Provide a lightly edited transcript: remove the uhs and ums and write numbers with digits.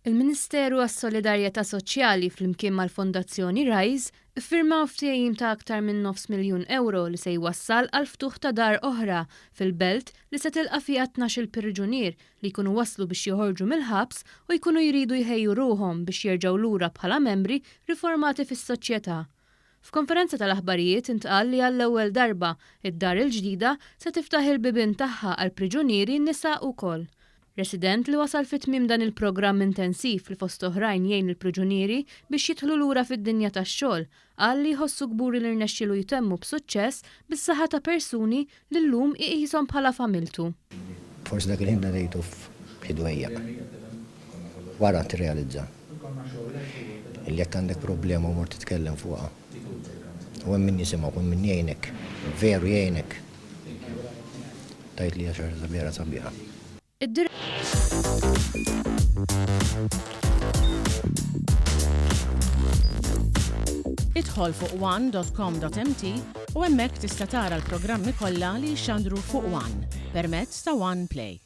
Il-Ministeru għas-Solidarjetà Soċjali flimkien mal-Fondazzjoni Rise iffirmaw ftehim ta' aktar minn €9 miljun li se jwassal għal ftuħ ta' dar oħra fil-belt li se tilqa' fiha 12 priġunier li jkunu waslu biex joħorġu mill-ħabs u jkunu jridu jħejju ruhom biex jerġgħu lura bħala membri riformati fis-soċjetà. F'konferenza tal-aħbarijiet intqal li għall-ewwel darba id-dar il-ġdida se tiftaħ il-bibien tagħha għal priġunieri nisa wkoll. Resident li wasal fit-tmiem dan il-programm intensiv li fost oħrajn jgħin il-priġunieri biex jidħlu lura fid-dinja tax-xogħol qal li jħossu gburi li rnexxielu jtemmu b'suċċess bis-saħħa ta' persuni li llum iqishom bħala familtu. Forsi dak il-ħin ngħidu f'ħidwejjek. Wara tirrealizza li jekk għandek problema u mort titkellem fuqha. U hemm min jisimgħu u min jgħinek, veru jgħinek. Tajt li hija xi ħaġa sabiħa. Idħol fuq one.com.mt u hemmhekk tista' tara l-programmi kollha li jxandru fuq One permezz ta' One Play.